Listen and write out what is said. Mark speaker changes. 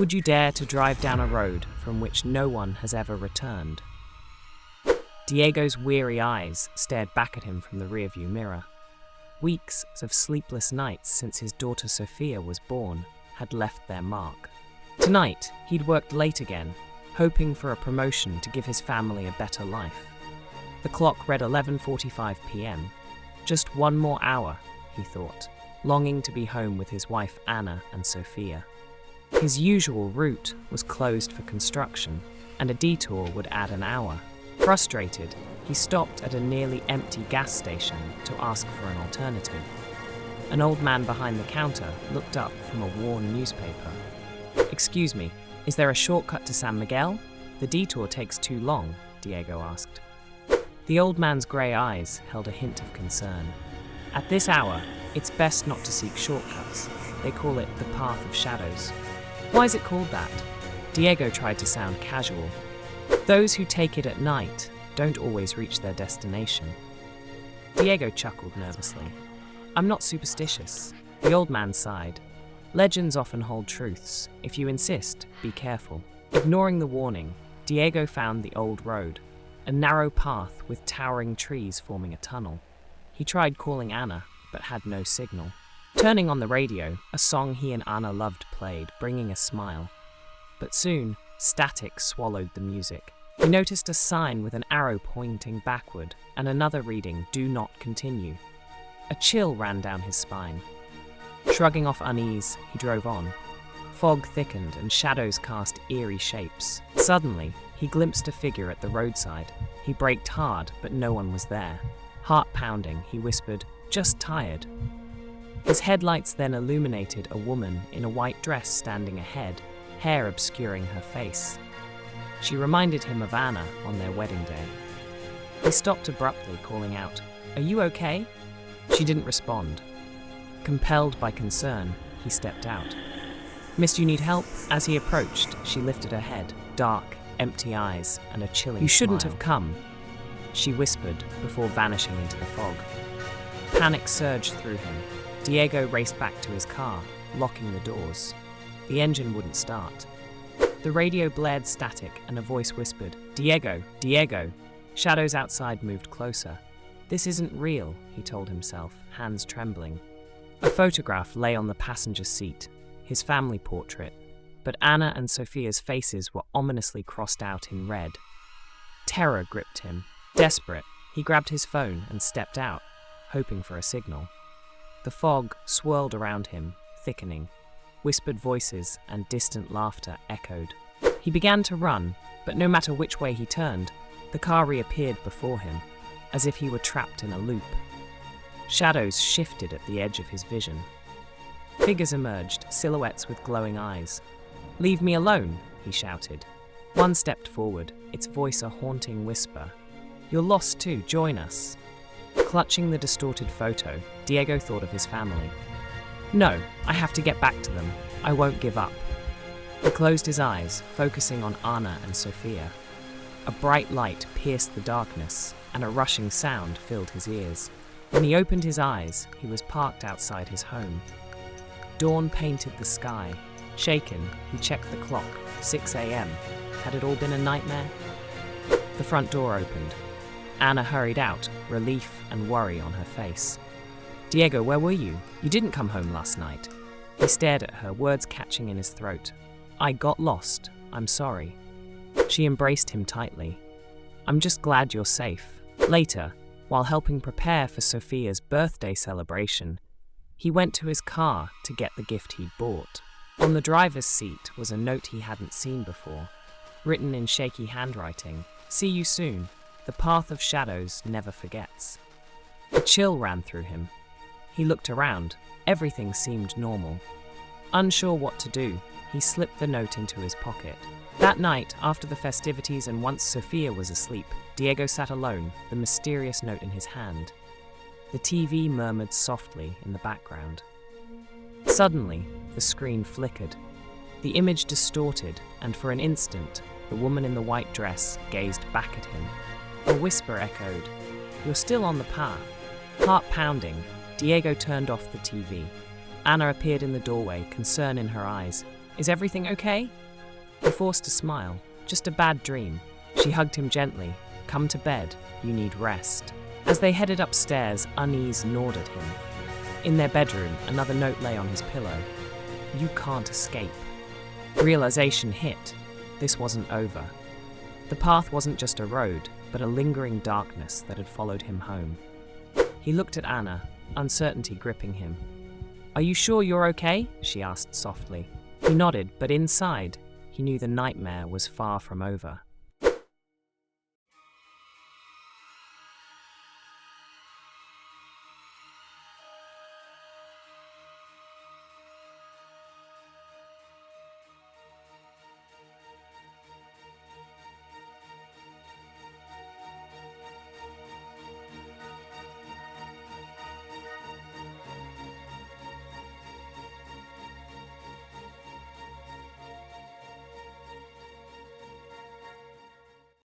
Speaker 1: Would you dare to drive down a road from which no one has ever returned? Diego's weary eyes stared back at him from the rearview mirror. Weeks of sleepless nights since his daughter Sophia was born had left their mark. Tonight, he'd worked late again, hoping for a promotion to give his family a better life. The clock read 11:45 p.m. Just one more hour, he thought, longing to be home with his wife Anna and Sophia. His usual route was closed for construction, and a detour would add an hour. Frustrated, he stopped at a nearly empty gas station to ask for an alternative. An old man behind the counter looked up from a worn newspaper. "Excuse me, is there a shortcut to San Miguel? The detour takes too long," Diego asked. The old man's grey eyes held a hint of concern. "At this hour, it's best not to seek shortcuts. They call it the Path of Shadows." "Why is it called that?" Diego tried to sound casual. "Those who take it at night don't always reach their destination." Diego chuckled nervously. "I'm not superstitious." The old man sighed. "Legends often hold truths. If you insist, be careful." Ignoring the warning, Diego found the old road, a narrow path with towering trees forming a tunnel. He tried calling Anna, but had no signal. Turning on the radio, a song he and Anna loved played, bringing a smile. But soon, static swallowed the music. He noticed a sign with an arrow pointing backward, and another reading, "Do not continue." A chill ran down his spine. Shrugging off unease, he drove on. Fog thickened and shadows cast eerie shapes. Suddenly, he glimpsed a figure at the roadside. He braked hard, but no one was there. Heart pounding, he whispered, "Just tired." His headlights then illuminated a woman in a white dress standing ahead, hair obscuring her face. She reminded him of Anna on their wedding day. He stopped abruptly, calling out, "Are you okay?" She didn't respond. Compelled by concern, he stepped out. "Miss, you need help?" As he approached, she lifted her head, dark, empty eyes, and a chilling "You shouldn't have come," she whispered before vanishing into the fog. Panic surged through him. Diego raced back to his car, locking the doors. The engine wouldn't start. The radio blared static and a voice whispered, "Diego, Diego." Shadows outside moved closer. "This isn't real," he told himself, hands trembling. A photograph lay on the passenger seat, his family portrait, but Anna and Sophia's faces were ominously crossed out in red. Terror gripped him. Desperate, he grabbed his phone and stepped out, hoping for a signal. The fog swirled around him, thickening. Whispered voices and distant laughter echoed. He began to run, but no matter which way he turned, the car reappeared before him, as if he were trapped in a loop. Shadows shifted at the edge of his vision. Figures emerged, silhouettes with glowing eyes. "Leave me alone," he shouted. One stepped forward, its voice a haunting whisper. "You're lost too, join us." Clutching the distorted photo, Diego thought of his family. "No, I have to get back to them. I won't give up." He closed his eyes, focusing on Anna and Sophia. A bright light pierced the darkness, and a rushing sound filled his ears. When he opened his eyes, he was parked outside his home. Dawn painted the sky. Shaken, he checked the clock. 6 a.m. Had it all been a nightmare? The front door opened. Anna hurried out, relief and worry on her face. "Diego, where were you? You didn't come home last night." He stared at her, words catching in his throat. "I got lost. I'm sorry." She embraced him tightly. "I'm just glad you're safe." Later, while helping prepare for Sophia's birthday celebration, he went to his car to get the gift he'd bought. On the driver's seat was a note he hadn't seen before, written in shaky handwriting, "See you soon. The path of shadows never forgets." A chill ran through him. He looked around. Everything seemed normal. Unsure what to do, he slipped the note into his pocket. That night, after the festivities and once Sophia was asleep, Diego sat alone, the mysterious note in his hand. The TV murmured softly in the background. Suddenly, the screen flickered. The image distorted, and for an instant, the woman in the white dress gazed back at him. A whisper echoed, "You're still on the path." Heart pounding, Diego turned off the TV. Anna appeared in the doorway, concern in her eyes. Is everything okay? He forced a smile. Just a bad dream. She hugged him gently. Come to bed. You need rest. As they headed upstairs, unease gnawed at him. In their bedroom, another note lay on his pillow. You can't escape. Realization hit. This wasn't over. The path wasn't just a road, but a lingering darkness that had followed him home. He looked at Anna, uncertainty gripping him. Are you sure you're okay? She asked softly. He nodded, but inside, he knew the nightmare was far from over.